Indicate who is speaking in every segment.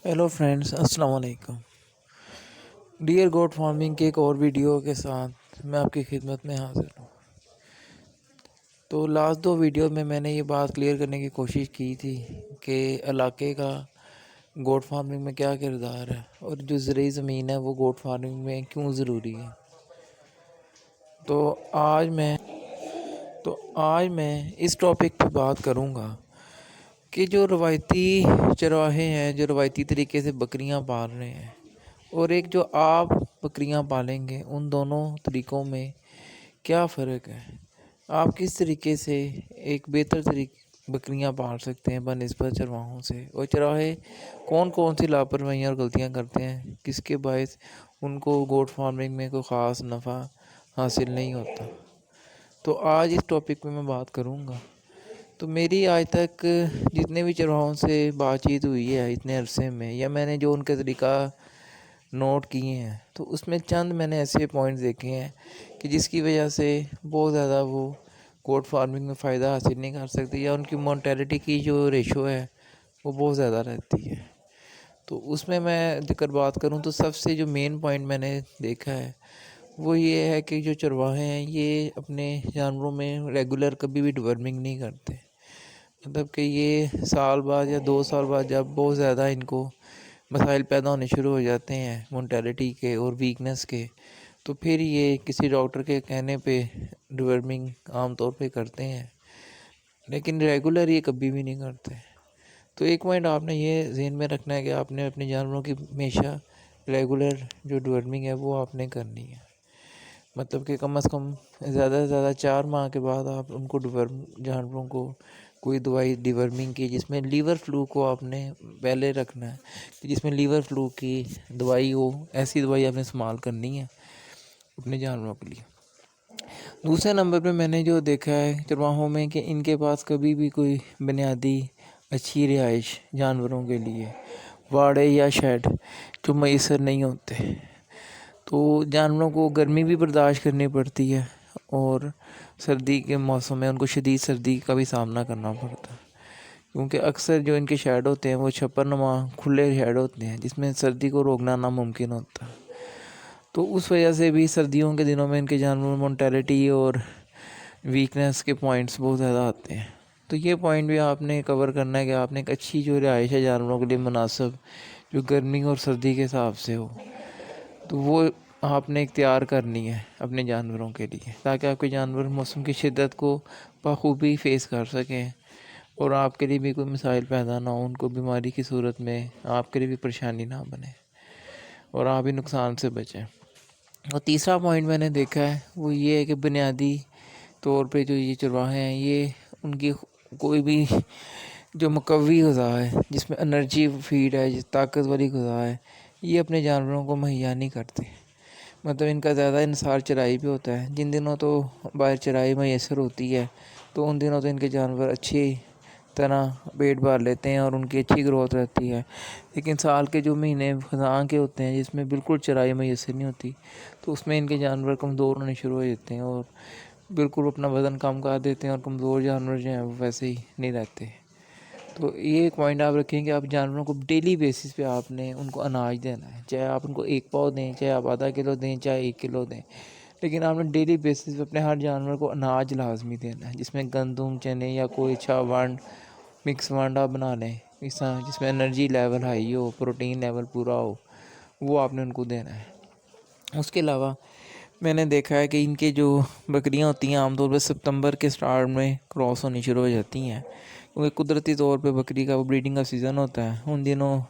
Speaker 1: Hello friends, अस्सलाम वालेकुम। Dear गोट farming के एक और वीडियो के साथ मैं आपकी खिदमत में हाजिर हूँ। तो लास्ट दो वीडियो में मैंने ये बात क्लियर करने की कोशिश की थी कि इलाके का गोट फार्मिंग में क्या किरदार है और जो ज़रूरी ज़मीन है वो गोट फार्मिंग में क्यों ज़रूरी है। तो आज मैं इस टॉपिक पे बात करूँगा कि जो रवायती चरवाहे हैं, जो रवायती तरीके से बकरियां पाल रहे हैं, और एक जो आप बकरियां पालेंगे, उन दोनों तरीक़ों में क्या फ़र्क है। आप किस तरीके से एक बेहतर तरीके बकरियां पाल सकते हैं बनिस्बत चरवाहों से, और चरवाहे कौन कौन सी लापरवाहियाँ और गलतियां करते हैं, किसके बायस उनको गोट फार्मिंग में कोई ख़ास नफ़ा हासिल नहीं होता। तो आज इस टॉपिक पे मैं बात करूँगा। तो मेरी आज तक जितने भी चरवाहों से बातचीत हुई है इतने अरसे में, या मैंने जो उनका तरीका नोट किए हैं, तो उसमें चंद मैंने ऐसे पॉइंट्स देखे हैं कि जिसकी वजह से बहुत ज़्यादा वो गोट फार्मिंग में फ़ायदा हासिल नहीं कर सकते, या उनकी मोर्टेलिटी की जो रेशो है वो बहुत ज़्यादा रहती है। तो उसमें मैं अगर बात करूं तो सबसे जो मेन पॉइंट मैंने देखा है वो ये है कि जो चरवाहे हैं ये अपने जानवरों में रेगुलर कभी भी डिवर्मिंग नहीं करते। मतलब कि ये साल बाद या 2 साल बाद जब बहुत ज़्यादा इनको मसाइल पैदा होने शुरू हो जाते हैं मोर्टेलिटी के और वीकनेस के, तो फिर ये किसी डॉक्टर के कहने पे डिवर्मिंग आम तौर पे करते हैं, लेकिन रेगुलर ये कभी भी नहीं करते। तो एक पॉइंट आपने ये ज़हन में रखना है कि आपने अपने जानवरों की हमेशा रेगुलर जो डिवर्मिंग है वो आपने करनी है। मतलब कि कम से कम ज़्यादा से ज़्यादा 4 माह के बाद आप उनको जानवरों को कोई दवाई डिवर्मिंग की, जिसमें लीवर फ्लू को आपने पहले रखना है कि जिसमें लीवर फ्लू की दवाई हो, ऐसी दवाई आपने इस्तेमाल करनी है अपने जानवरों के लिए। दूसरे नंबर पे मैंने जो देखा है चरवाहों में कि इनके पास कभी भी कोई बुनियादी अच्छी रिहाइश जानवरों के लिए वाड़े या शेड जो मैसर नहीं होते। तो जानवरों को गर्मी भी बर्दाश्त करनी पड़ती है, और सर्दी के मौसम में उनको शदीद सर्दी का भी सामना करना पड़ता है, क्योंकि अक्सर जो इनके शेड होते हैं वो छप्परनुमा खुले शेड होते हैं जिसमें सर्दी को रोकना नामुमकिन होता है। तो उस वजह से भी सर्दियों के दिनों में इनके जानवरों में मोर्टेलिटी और वीकनेस के पॉइंट्स बहुत ज़्यादा आते हैं। तो ये पॉइंट भी आपने कवर करना है कि आपने एक अच्छी जो रिहाइश है जानवरों के लिए मुनासिब, जो गर्मी और सर्दी के हिसाब से हो, तो वो आपने इख्तियार करनी है अपने जानवरों के लिए, ताकि आपके जानवर मौसम की शिद्दत को बखूबी फेस कर सकें और आपके लिए भी कोई मसाइल पैदा ना हो, उनको बीमारी की सूरत में आपके लिए भी परेशानी ना बने और आप भी नुकसान से बचें। और तीसरा पॉइंट मैंने देखा है वो ये है कि बुनियादी तौर पे जो ये चरवाहे हैं, ये उनकी कोई भी जो मुकव्वी ग़िज़ा है, जिसमें एनर्जी फीड है, जिस ताकत वाली ग़िज़ा है, ये अपने जानवरों को मुहैया नहीं करते। मतलब इनका ज़्यादा इन्हिसार चराई पे होता है। जिन दिनों तो बाहर चराई मैसर होती है तो उन दिनों तो इनके जानवर अच्छी तरह पेट भर लेते हैं और उनकी अच्छी ग्रोथ रहती है। लेकिन साल के जो महीने ख़ज़ां के होते हैं जिसमें बिल्कुल चराई मैसर नहीं होती, तो उसमें इनके जानवर कमज़ोर होने शुरू हो जाते हैं और बिल्कुल अपना वज़न कम कर देते हैं, और कमज़ोर जानवर जो हैं वो वैसे ही नहीं रहते। तो ये एक पॉइंट आप रखें कि आप जानवरों को डेली बेसिस पे आपने उनको अनाज देना है, चाहे आप उनको 1 पाव दें, चाहे आप आधा किलो दें, चाहे 1 किलो दें, लेकिन आपने डेली बेसिस पे अपने हर जानवर को अनाज लाजमी देना है, जिसमें गंदम चने या कोई अच्छा वंड मिक्स वंड आप बना लें, इस तरह जिसमें एनर्जी लेवल हाई हो, प्रोटीन लेवल पूरा हो, वो आपने उनको देना है। उसके अलावा मैंने देखा है कि इनके जो बकरियां होती हैं आमतौर पर सितंबर के स्टार्ट में क्रॉस होनी शुरू हो जाती हैं, क्योंकि कुदरती तौर पे बकरी का वो ब्रीडिंग का सीज़न होता है। उन दिनों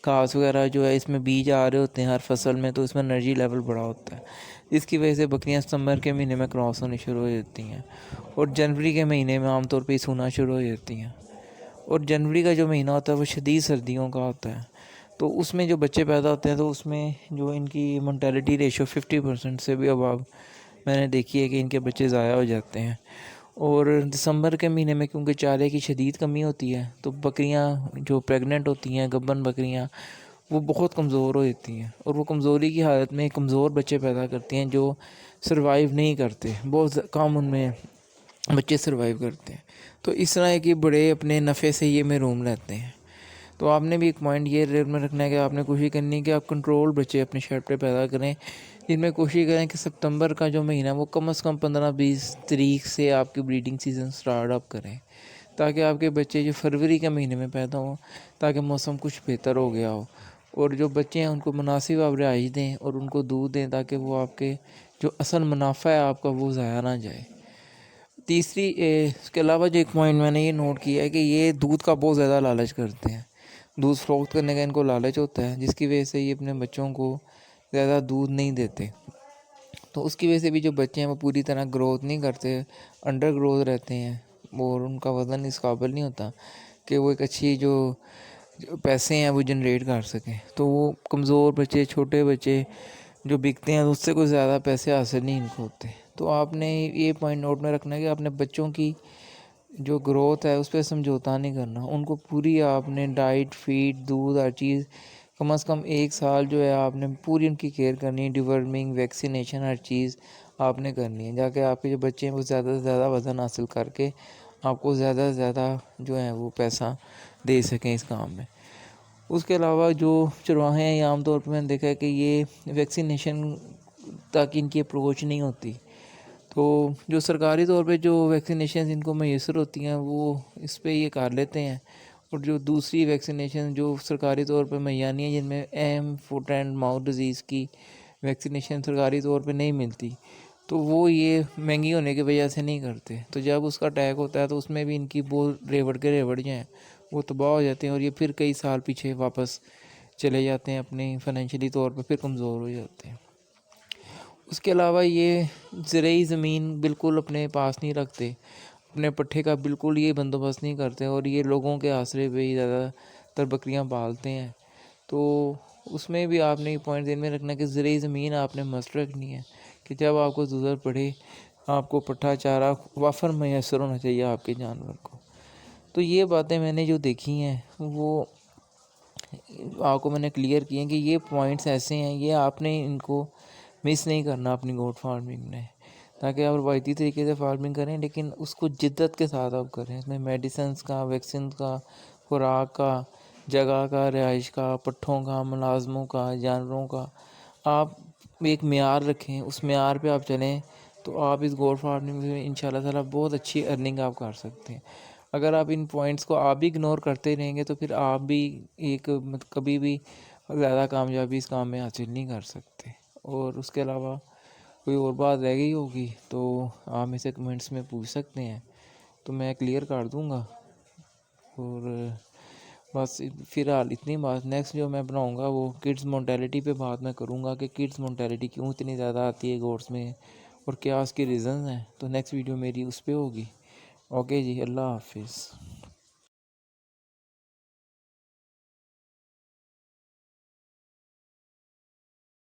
Speaker 1: घास वगैरह जो है इसमें बीज आ रहे होते हैं हर फसल में, तो इसमें एनर्जी लेवल बड़ा होता है, जिसकी वजह से बकरियां सितंबर के महीने में क्रॉस होनी शुरू हो जाती हैं, और जनवरी के महीने में आमतौर पर सूना शुरू हो जाती हैं। और जनवरी का जो महीना होता है वो शदीद सर्दियों का होता है, तो उसमें जो बच्चे पैदा होते हैं तो उसमें जो इनकी मोर्टेलिटी रेशो 50% से भी अबव मैंने देखी है कि इनके बच्चे ज़ाया हो जाते हैं। और दिसंबर के महीने में क्योंकि चारे की शदीद कमी होती है, तो बकरियां जो प्रेग्नेंट होती हैं, गब्बन बकरियां, वो बहुत कमज़ोर हो जाती हैं, और वो कमज़ोरी की हालत में कमज़ोर बच्चे पैदा करती हैं जो सर्वाइव नहीं करते। बहुत कम उनमें बच्चे सर्वाइव करते हैं। तो इस तरह है कि बड़े अपने नफ़े से ये महरूम रहते हैं। تو آپ نے بھی ایک پوائنٹ یہ ذہن میں رکھنا ہے کہ آپ نے کوشش کرنی ہے کہ آپ کنٹرول بچے اپنے شیڈ پہ پیدا کریں، جن میں کوشش کریں کہ سپتمبر کا جو مہینہ وہ کم از کم 15-20 تاریخ سے آپ کی بریڈنگ سیزن سٹارٹ اپ کریں، تاکہ آپ کے بچے جو فروری کے مہینے میں پیدا ہوں، تاکہ موسم کچھ بہتر ہو گیا ہو، اور جو بچے ہیں ان کو مناسب آپ رہائش دیں اور ان کو دودھ دیں، تاکہ وہ آپ کے جو اصل منافع ہے آپ کا وہ ضائع نہ جائے۔ تیسری اس کے علاوہ جو ایک پوائنٹ میں نے یہ نوٹ کیا ہے کہ یہ دودھ کا بہت زیادہ لالچ کرتے ہیں، دودھ فروخت کرنے کا ان کو لالچ ہوتا ہے، جس کی وجہ سے یہ اپنے بچوں کو زیادہ دودھ نہیں دیتے، تو اس کی وجہ سے بھی جو بچے ہیں وہ پوری طرح گروتھ نہیں کرتے، انڈر گروتھ رہتے ہیں، اور ان کا وزن اس قابل نہیں ہوتا کہ وہ ایک اچھی جو پیسے ہیں وہ جنریٹ کر سکیں، تو وہ کمزور بچے، چھوٹے بچے جو بکتے ہیں اس سے کوئی زیادہ پیسے حاصل نہیں ان کو ہوتے۔ تو آپ نے یہ پوائنٹ نوٹ میں رکھنا ہے کہ آپ نے بچوں کی جو گروتھ ہے اس پہ سمجھوتا نہیں کرنا، ان کو پوری آپ نے ڈائٹ، فیڈ، دودھ، ہر چیز کم از کم 1 سال جو ہے آپ نے پوری ان کی کیئر کرنی ہے، ڈیورمنگ، ویکسینیشن، ہر چیز آپ نے کرنی ہے، جا کے آپ کے جو بچے ہیں وہ زیادہ سے زیادہ وزن حاصل کر کے آپ کو زیادہ سے زیادہ جو ہے وہ پیسہ دے سکیں اس کام میں۔ اس کے علاوہ جو چرواہے ہیں عام طور پہ میں نے دیکھا ہے کہ یہ ویکسینیشن تک ان کی اپروچ نہیں ہوتی، تو جو سرکاری طور پہ جو ویکسینیشن ان کو میسر ہوتی ہیں وہ اس پہ یہ کر لیتے ہیں، اور جو دوسری ویکسینیشن جو سرکاری طور پہ مہیا نہیں ہے، جن میں اہم فوٹ اینڈ ماؤتھ ڈیزیز کی ویکسینیشن سرکاری طور پہ نہیں ملتی، تو وہ یہ مہنگی ہونے کی وجہ سے نہیں کرتے، تو جب اس کا اٹیک ہوتا ہے تو اس میں بھی ان کی بہت ریوڑ کے ریوڑ جو ہیں وہ تباہ ہو جاتے ہیں، اور یہ پھر کئی سال پیچھے واپس چلے جاتے ہیں، اپنی فائنینشلی طور پہ پھر کمزور ہو جاتے ہیں۔ اس کے علاوہ یہ زرعی زمین بالکل اپنے پاس نہیں رکھتے، اپنے پٹھے کا بالکل یہ بندوبست نہیں کرتے، اور یہ لوگوں کے آسرے پہ ہی زیادہ تر بکریاں پالتے ہیں، تو اس میں بھی آپ نے یہ پوائنٹ ذہن میں رکھنا ہے کہ زرعی زمین آپ نے مست رکھنی ہے، کہ جب آپ کو ضرورت پڑے آپ کو پٹھا چارہ وافر میسر ہونا چاہیے آپ کے جانور کو۔ تو یہ باتیں میں نے جو دیکھی ہیں وہ آپ کو میں نے کلیئر کی ہیں کہ یہ پوائنٹس ایسے ہیں، یہ آپ نے ان کو مس نہیں کرنا اپنی گوٹ فارمنگ میں، تاکہ آپ روایتی طریقے سے فارمنگ کریں لیکن اس کو جدت کے ساتھ آپ کریں، اس میں میڈیسنس کا، ویکسین کا، خوراک کا، جگہ کا، رہائش کا، پٹھوں کا، ملازموں کا، جانوروں کا، آپ ایک معیار رکھیں، اس معیار پہ آپ چلیں، تو آپ اس گوٹ فارمنگ میں انشاءاللہ تعالیٰ بہت اچھی ارننگ آپ کر سکتے ہیں۔ اگر آپ ان پوائنٹس کو آپ بھی اگنور کرتے رہیں گے تو پھر آپ بھی ایک کبھی بھی زیادہ کامیابی اس کام میں حاصل نہیں کر سکتے۔ اور اس کے علاوہ کوئی اور بات رہ گئی ہوگی تو آپ مجھ سے کمنٹس میں پوچھ سکتے ہیں، تو میں کلیئر کر دوں گا۔ اور بس فی الحال اتنی بات، نیکسٹ جو میں بناؤں گا وہ کڈز مورٹیلٹی پہ بات میں کروں گا کہ کڈز مورٹیلٹی کیوں اتنی زیادہ آتی ہے گوٹس میں، اور کیا اس کی ریزنز ہیں، تو نیکسٹ ویڈیو میری اس پہ ہوگی۔ اوکے جی، اللہ حافظ۔